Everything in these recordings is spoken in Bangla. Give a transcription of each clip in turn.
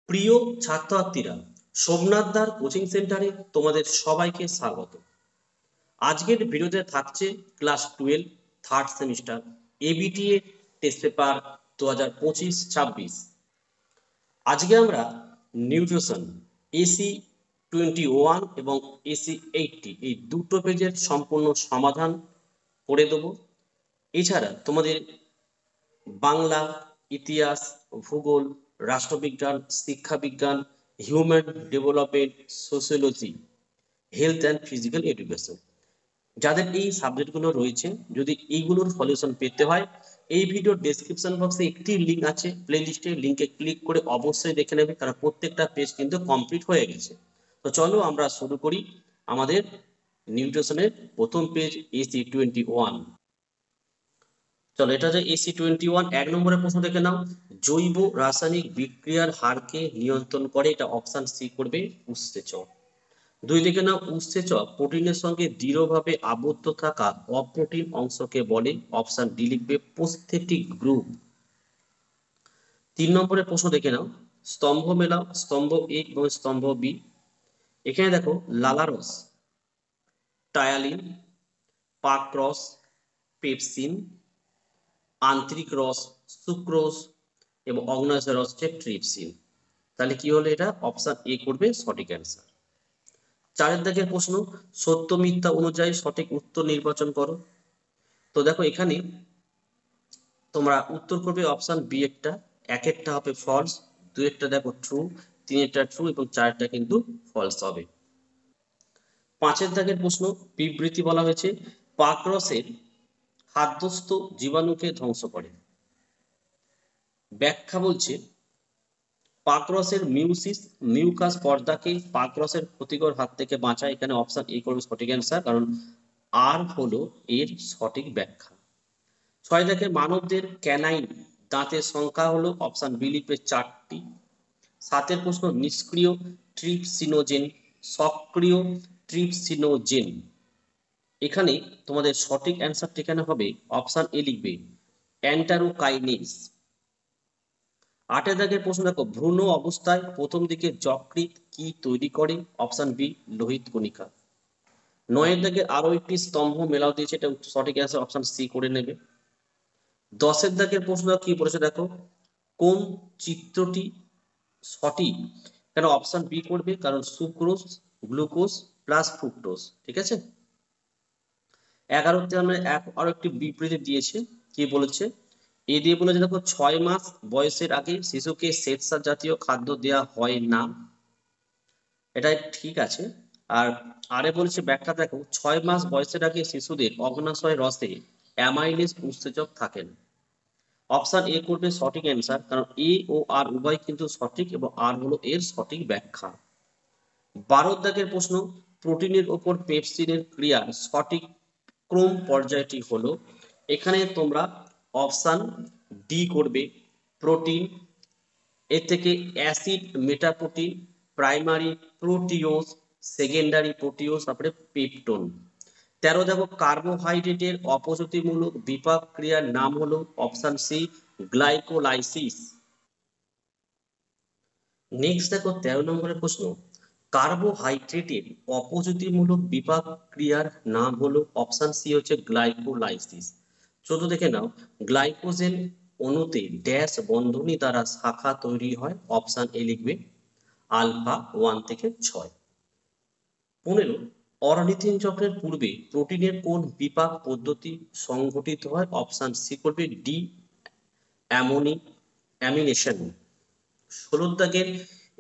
প্রিয় ছাত্রছাত্রীরা, সোমনাথদার কোচিং সেন্টারে তোমাদের সবাইকে স্বাগত। আজকের ভিডিওতে থাকছে class 12 third semester ABTA test paper 2025-26। আজকে আমরা নিউট্রিশন এসি 21 এবং এসি 80 এই দুটো পেজের সম্পূর্ণ সমাধান করে দেবো। এছাড়া তোমাদের বাংলা, ইতিহাস, ভূগোল, রাষ্ট্রবিজ্ঞান, শিক্ষাবিজ্ঞান, human development, sociology, health and physical education, যাদের এই সাবজেক্টগুলো রয়েছে, যদি এইগুলোর সলিউশন পেতে হয়, এই ভিডিও ডেসক্রিপশন বক্সে একটি লিঙ্ক আছে, প্লে লিস্টের লিঙ্কে ক্লিক করে অবশ্যই দেখে নেবে, কারণ প্রত্যেকটা পেজ কিন্তু কমপ্লিট হয়ে গেছে। তো চলো আমরা শুরু করি আমাদের নিউট্রিশনের প্রথম পেজ এসি 21। চলো, এটা যে এসি 21 এক নম্বরের প্রশ্ন দেখে নাও। জৈব রাসায়নিক বিক্রিয়ার হারকে নিয়ন্ত্রণ করে, এটা অপশন সি করবে উৎসেচক। দুই দিকে নাও, উৎসেচক প্রোটিনের সঙ্গে দৃঢ়ভাবে আবদ্ধ থাকা অপ্রোটিন অংশকে বলে, অপশন ডি লিখবে প্রস্থেটিক গ্রুপ। তিন নম্বরের প্রশ্ন দেখে নাও, স্তম্ভ মেলাও স্তম্ভ এ এবং স্তম্ভ বি। এখানে দেখো লালারস, টায়ালিন, পাক্রস, পেপসিন, আন্তরিক রস সুক্রোজ এবং অগ্নাশয় রস হচ্ছে ট্রিপসিন। তাহলে কি হলো, এটা অপশন এ করবে সঠিক অ্যান্সার। চারের দাগের প্রশ্ন, সত্য মিথ্যা অনুযায়ী সঠিক উত্তর নির্বাচন করো। তো দেখো এখানে তোমরা উত্তর করবে অপশন বি একটা, একটা হবে ফলস, দুই একটা দেখো ট্রু, তিনেরটা ট্রু এবং চারটা কিন্তু ফলস হবে। পাঁচের দাগের প্রশ্ন, বিবৃতি বলা হয়েছে পাকরসের খাদ্যস্থ জীবাণুকে ধ্বংস করে। ব্যাখ্যা বলছে পাকরসের মিউকাস পর্দাকে পাকরসের ক্ষতিকর হাত থেকে বাঁচায়, এখানে অপশন এ করবে সঠিক অ্যান্সার, কারণ আর হলো এর সঠিক ব্যাখ্যা। ছয় দেখে মানবদের ক্যানাইন দাঁতের সংখ্যা হলো, অপশন বি লিখবে 4টি। সাতের প্রশ্ন, নিষ্ক্রিয় ট্রিপসিনোজেন সক্রিয় ট্রিপসিনোজেন, এখানে তোমাদের সঠিক অ্যান্সারটি এখানে হবে অপশন এ লিখবে অ্যান্টারোকাইনেজ। আটের দাগের প্রশ্ন দেখো, ভ্রূণ অবস্থায় প্রথম দিকে যকৃৎ কি তৈরি করে, অপশন বি লোহিত কণিকা। নয়ের দাগে আরো একটি স্তম্ভ মেলাও দিয়েছে, এটা সঠিক অ্যান্সার অপশন সি করে নেবে। দশের দাগের প্রশ্ন কি বলেছে দেখো, কোন চিত্রটি সঠিক, কেন অপশন বি করবে, কারণ সুক্রোজ গ্লুকোজ প্লাস ফ্রুক্টোজ, ঠিক আছে। 11তে আমরা আরো একটি বিবৃতি দিয়েছে, কি বলেছে, এ দিয়ে বলেছে দেখো 6 মাস বয়সের আগে শিশুকে শ্বেতসার জাতীয় খাদ্য দেওয়া হয় না, এটা ঠিক আছে। আর আরে বলছে ব্যাখ্যা দেখো, 6 মাস বয়সের আগে শিশুদের অগ্নাশয় রসে অ্যামাইলেজ উৎসেচক থাকেন, অপশন এ করবে সঠিক অ্যান্সার, কারণ এ ও আর উভয় কিন্তু সঠিক এবং আর হলো এর সঠিক ব্যাখ্যা। 12 দাগের প্রশ্ন, প্রোটিনের ওপর পেপসিনের ক্রিয়ার সঠিক ক্রম পর্যায়টি হলো, এখানে তোমরা অপশন ডি করবে প্রোটিন, এর থেকে acid মেটাপ্রোটিন, primary proteose, secondary proteose, তারপরে পেপটোন। 13 দেখো কার্বোহাইড্রেটের অপচতিমূলক বিপাক ক্রিয়ার নাম হলো, অপশন সি গ্লাইকোলাইসিস। নেক্সট দেখো 13 নম্বরের প্রশ্ন, কার্বোহাইড্রেটের অপচতিমূলক বিপাক ক্রিয়ার নাম হলো, অপশন সি হচ্ছে গ্লাইকোলাইসিস। 14 দেখে নাও, গ্লাইকোজেন অণুতে ড্যাশ বন্ধনী দ্বারা শাখা তৈরি হয়, অপশন এ লিখবে আলফা 1 থেকে 6। 15 অরনিথিন চক্রের পূর্বে প্রোটিনের কোন বিপাক পদ্ধতি সংঘটিত হয়, অপশন সি করবে ডি অ্যামিনেশন। 16 দাগের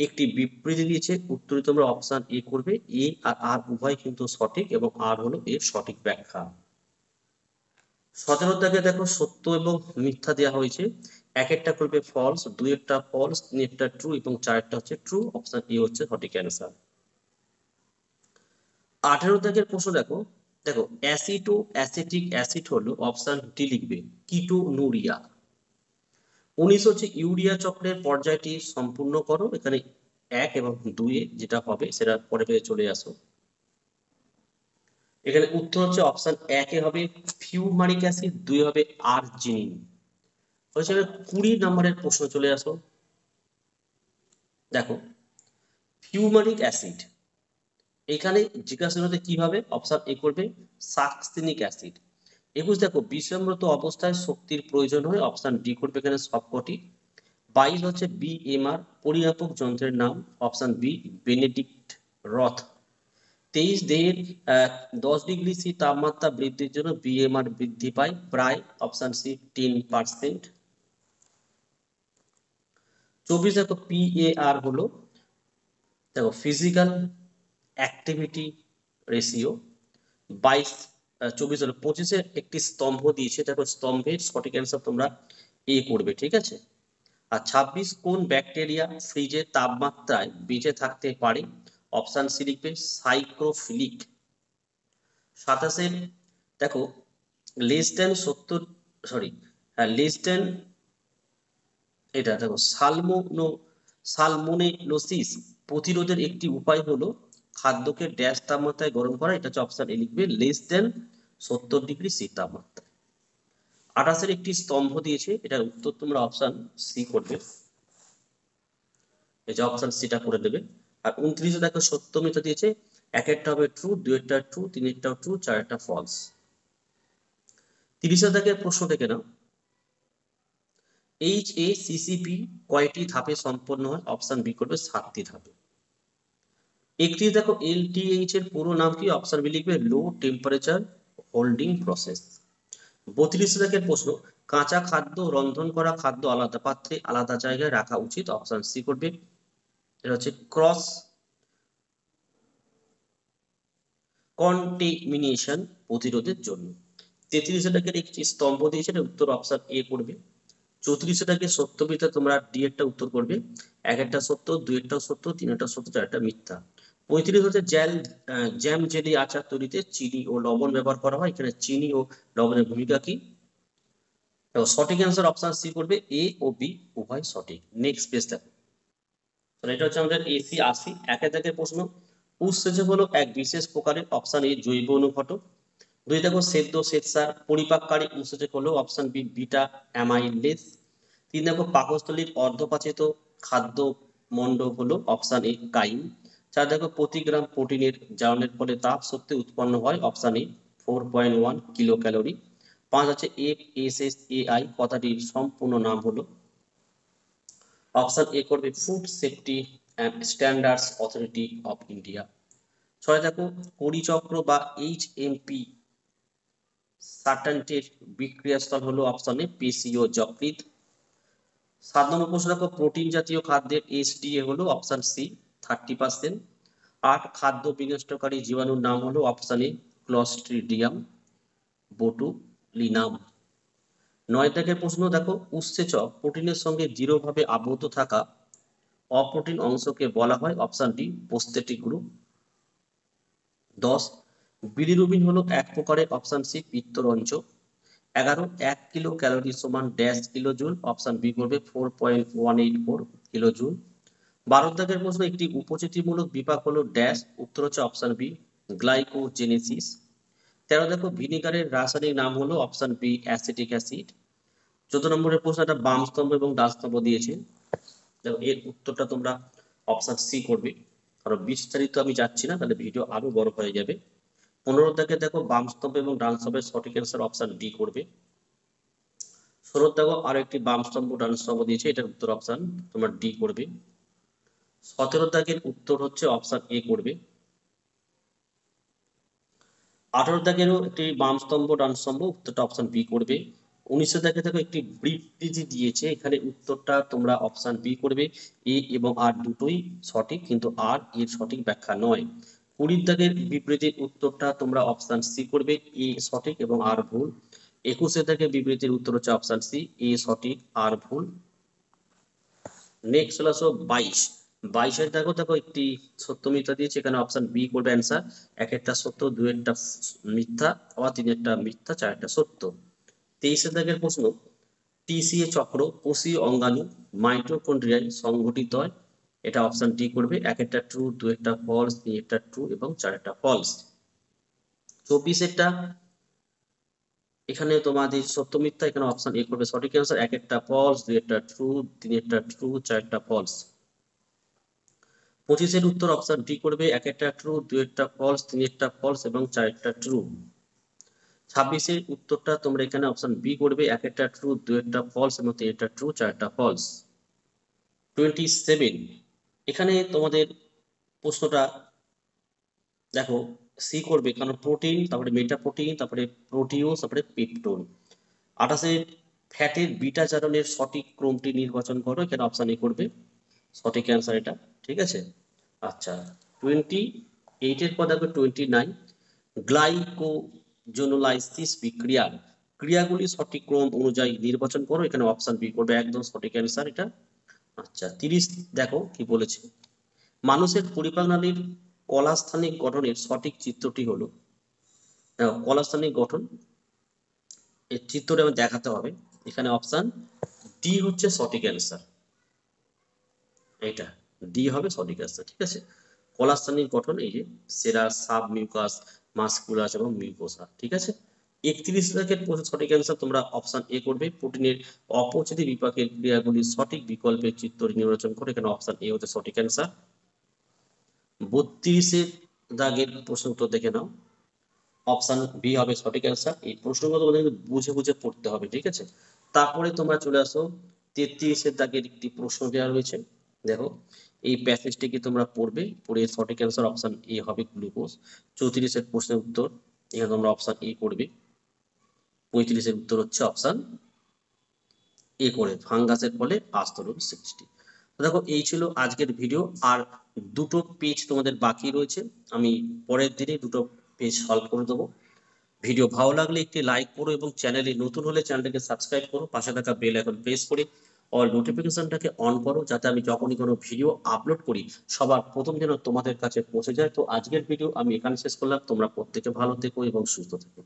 একটি বিবৃতি দিয়েছে, উত্তরে তোমরা অপশন এ করবে, এ আর আর উভয় কিন্তু সঠিক এবং আর হলো এর সঠিক ব্যাখ্যা। 17 দাগে দেখো সত্য এবং মিথ্যা দেওয়া হয়েছে, একটা করবে ফলস, দুই একটা ফলস, তিন একটা ট্রু এবং চারটা হচ্ছে ট্রু, অপশন এ হচ্ছে সঠিক অ্যান্সার। 18 দাগের প্রশ্ন দেখো, দেখো অ্যাসিটো অ্যাসিটিক অ্যাসিড হলো, অপশন ডি লিখবে কিটোনুরিয়া। 19 হচ্ছে ইউরিয়া চক্রের পর্যায়টি সম্পূর্ণ করো, এখানে 1 এবং 2 যেটা হবে সেটা পরে পেয়ে চলে আসো। এখানে উত্তর হচ্ছে অপশন 1 হবে ফিউমারিক অ্যাসিড, 2 হবে আর্জিনিন। হচ্ছে 20 নম্বরের প্রশ্ন চলে আসো। দেখো ফিউমারিক অ্যাসিড, এখানে জিজ্ঞাসা হতে কি হবে, অপশন এ করবে সাকসিনিক অ্যাসিড। 21 দেখো বিষমৃত অবস্থায় শক্তির প্রয়োজন হয়, অপশন ডি করবে এখানে সবকটি। 22 হচ্ছে বিএমআর পরিমাপক যন্ত্রের নাম, অপশন বি বেনেডিক্ট রথ। 23 দেহের 10 ডিগ্রি সি তাপমাত্রা বৃদ্ধির জন্য বিএমআর বৃদ্ধি পায় প্রায়, অপশন সি 10%। 24 দেখো পিএআর হলো, দেখো ফিজিক্যাল অ্যাক্টিভিটি রেশিও। 22 24 হলো 25-এর একটি স্তম্ভ দিয়েছে, দেখো স্তম্ভের সঠিক অ্যান্সার তোমরা এ করবে, ঠিক আছে। আর 26 কোন ব্যাকটেরিয়া ফ্রিজের তাপমাত্রায় বেঁচে থাকতে পারে, অপশন সি লিখবে সাইক্রোফিলিক। 27-এর দেখো less than 70, sorry less than, এটা দেখো সালমোনেলোসিস প্রতিরোধের একটি উপায় হলো খাদ্যকে ড্যাশ তাপমাত্রায় গরম করা, এটা হচ্ছে অপশন এ লিখবে লেস দেন 70 ডিগ্রি সি তাপমাত্রা। 28-এর একটি স্তম্ভ দিয়েছে, এটার উত্তর তোমরা অপশন সি করবে, এই যে অপশন সিটা করে দেবে। আর 29-এ দেখো সত্য মিথ্যা দিয়েছে, এক একটা হবে ট্রু, দুইটা ট্রু, তিনটা ট্রু, চারটা ফলস। 30-এ দেখে প্রশ্ন দেখে নাও, HACCP কয়টি ধাপে সম্পন্ন হয়, অপশন বি করবে 7টি ধাপে। 31 দেখো LTH এর পুরো নাম কি, অপশন বি লিখবে লো টেম্পারেচার হোল্ডিং প্রসেস। 32 দেখের প্রশ্ন, কাঁচা খাদ্য রন্ধন করা খাদ্য আলাদা পাত্রে আলাদা জায়গায় রাখা উচিত, অপশন সি করবে, এটা হচ্ছে ক্রস কন্টেমিনেশন প্রতিরোধের জন্য। 33 টাকে একটি স্তম্ভ দিয়েছে, উত্তর অপশন এ করবে। 34 টাকে সত্য মিথ্যা তোমরা ডি একটা উত্তর করবে, এক একটা সত্য, দুই একটা সত্য, তিন একটা সত্য, চারটা মিথ্যা। 35 হচ্ছে জ্যাম জেলি আচার তৈরিতে চিনি ও লবণ ব্যবহার করা হয়, এখানে চিনি ও লবণের ভূমিকা কি, সঠিক অ্যান্সার অপশন সি করবে, এ ও বি উভয় সঠিক। নেক্সট পেজ দেখো, এটা হচ্ছে আমাদের AC80 একের দাগের প্রশ্ন, উৎসেচক হলো এক বিশেষ প্রকারের, অপশন এ জৈব অনুঘটক। দুই দেখো সেদ্ধ শ্বেতসার পরিপাককারী উৎসেচক হলো, অপশন বি বিটা অ্যামাইলেজ। তিন দেখো পাকস্থলীর অর্ধপাচিত খাদ্য মণ্ডল হলো, অপশন এ কাইম। চার দেখো প্রতি গ্রাম প্রোটিনের জারণের ফলে তাপ শক্তি উৎপন্ন হয়, অপশন এ 4.1 কিলো ক্যালোরি। 5 হচ্ছে FSSAI কথাটির সম্পূর্ণ নাম হলো, অপশন এ করবে food safety and standards authority of India. 6 দেখো পরিচক্র বা HMP সার্টেনটির বিক্রিয়াস্থল হলো, অপশনে পেশীয় যকৃৎ। 7 নম্বর প্রশ্ন দেখো প্রোটিন জাতীয় খাদ্যের SDA হলো, অপশন সি 30%। 8 খাদ্য বিনষ্টকারী জীবাণুর নাম হলো, অপশন এ ক্লস্ট্রিডিয়াম বোটুলিনাম। 9 দাগের প্রশ্ন দেখো উৎসেচক প্রোটিনের সঙ্গে দৃঢ়ভাবে আবদ্ধ থাকা অপ্রোটিন অংশকে বলা হয়, option D prosthetic group. 10 bilirubin হলো এক প্রকারের, অপশন সি পিত্তরঞ্জক। 11 1 কিলো ক্যালোরি সমান dash kilo joule, option B করবে 4.184 কিলো জুল। 12 দাগের প্রশ্ন একটি উপচিতিমূলক বিপাক হলো ড্যাশ, উত্তর হচ্ছে অপশন বি গ্লাইকোজেনেসিস। 13 দেখো ভিনিগারের রাসায়নিক নাম হলো, অপশন বি অ্যাসিটিক অ্যাসিড। 14 নম্বরের প্রশ্ন একটা বাম স্তম্ভ এবং ডান স্তম্ভ দিয়েছে, দেখো এর উত্তরটা তোমরা অপশন সি করবে, কারণ বিস্তারিত আমি যাচ্ছি না, তাহলে ভিডিও আরো বড় হয়ে যাবে। 15 দাগে দেখো বাম স্তম্ভ এবং ডান স্তম্ভের সঠিক অ্যান্সার অপশন ডি করবে। 16 দেখো আরো একটি বাম স্তম্ভ ডান স্তম্ভ দিয়েছে, এটার উত্তর অপশন তোমার ডি করবে। 17 দাগের উত্তর হচ্ছে অপশন এ করবে। 18 দাগেরও একটি বাম স্তম্ভ ডান স্তম্ভ, উত্তরটা অপশন বি করবে। 19 দাগে দেখো একটি বিবৃতি দিয়েছে, এখানে উত্তরটা তোমরা অপশন বি করবে, এ এবং আর দুটোই সঠিক, কিন্তু আর এর সঠিক ব্যাখ্যা নয়। 20 দাগের বিবৃতির উত্তরটা তোমরা অপশন সি করবে, এ সঠিক এবং আর ভুল। 21 দাগের বিবৃতির উত্তর হচ্ছে অপশন সি, এ সঠিক আর ভুল। নেক্সট চলে আসো 22 দেখো দেখো একটি সত্য মিথ্যা দিয়েছে, এখানে অপশন বি করবে অ্যান্সার, এক একটা সত্য, দুই একটা মিথ্যা, আবার তিন একটা মিথ্যা, চার একটা সত্য। 23 দাগের প্রশ্ন, TCA চক্র কোষীয় অঙ্গাণু মাইটোকন্ড্রিয়ায় সংঘটিত হয়, এটা অপশন ডি করবে, এক একটা ট্রু, দুই একটা ফলস, তিন একটা ট্রু এবং চার একটা ফলস। 24 এখানে তোমাদের সত্য মিথ্যা, এখানে অপশন এ করবে সঠিক অ্যান্সার, এক একটা ফলস, দুই একটা ট্রু, তিন একটা ট্রু, চার একটা ফলস। 25-এর উত্তর অপশন ডি করবে, 1-একটা ট্রু, 2-একটা ফলস, 3-একটা ফলস এবং 4-একটা ট্রু। 26-এর উত্তরটা তোমরা এখানে অপশন বি করবে, 1-একটা ট্রু, 2-একটা ফলস এবং 3-একটা ট্রু, 4-টা ফলস। 27 এখানে তোমাদের প্রশ্নটা দেখো সি করবে, কারণ প্রোটিন, তারপরে মেটা প্রোটিন, তারপরে প্রোটিওস, তারপরে পেপটোন। 28-এ ফ্যাটের বিটা চারণের সঠিক ক্রমটি নির্বাচন করো, এখানে অপশন এ করবে, সঠিক অ্যান্সার এটা। ঠিক আছে। আচ্ছা, 28-এর পর দেখো 29, গ্লাইকোজেনোলাইসিস বিক্রিয়ার ক্রিয়াগুলি সঠিক ক্রম অনুযায়ী নির্বাচন করো, এখানে অপশন বি করবে, একদম সঠিক অ্যান্সার এটা। আচ্ছা, 30 দেখো কি বলেছে, মানুষের পরিপাকনালীর কলাস্থানিক গঠনের সঠিক চিত্রটি হলো, কলাস্থানিক গঠন এর চিত্রটা আমি দেখাতে হবে, এখানে অপশন ডি হচ্ছে সঠিক অ্যান্সার, এটা ডি হবে সঠিক অ্যান্সার। ঠিক আছে, কলাস্থানিক গঠন এই যে সেরা, সাব মিউকাস, মাসকুলাস এবং মিউকোসা। ঠিক আছে, 31 দাগের সঠিক অ্যান্সার তোমরা অপশন এ করবে, প্রোটিনের অপচিতি বিপাকের ক্রিয়াগুলির সঠিক বিকল্পের চিত্র নির্বাচন করে, এখানে অপশন এ হচ্ছে সঠিক অ্যান্সার। 32-এর দাগের প্রশ্ন উত্তর দেখে নাও, অপশন বি হবে সঠিক অ্যান্সার। এই প্রশ্নগুলো তোমাদের কিন্তু বুঝে বুঝে পড়তে হবে। ঠিক আছে, তারপরে তোমরা চলে আসো 33-এর দাগের একটি প্রশ্ন দেওয়া রয়েছে, দেখো এই প্যাসেজটিকে তোমরা পড়বে, পড়ে সঠিক অ্যান্সার অপশন এ হবে গ্লুকোজ। 34-এর প্রশ্নের উত্তর এখানে তোমরা অপশন এ করবে। 35-এর উত্তর হচ্ছে অপশন এ করে, ফাঙ্গাসের ফলে আস্তরণ সৃষ্টি। দেখো এই ছিল আজকের ভিডিও, আর দুটো পেজ তোমাদের বাকি রয়েছে, আমি পরের দিনে দুটো পেজ সলভ করে দেবো। ভিডিও ভালো লাগলে একটি লাইক করো এবং চ্যানেলে নতুন হলে চ্যানেলটাকে সাবস্ক্রাইব করো, পাশে থাকা বেল আইকন প্রেস করে অল নোটিফিকেশনটাকে অন করো, যাতে আমি যখনই কোনো ভিডিও আপলোড করি সবার প্রথম যেন তোমাদের কাছে পৌঁছে যায়। তো আজকের ভিডিও আমি এখানে শেষ করলাম, তোমরা প্রত্যেকে ভালো থেকো এবং সুস্থ থেকো।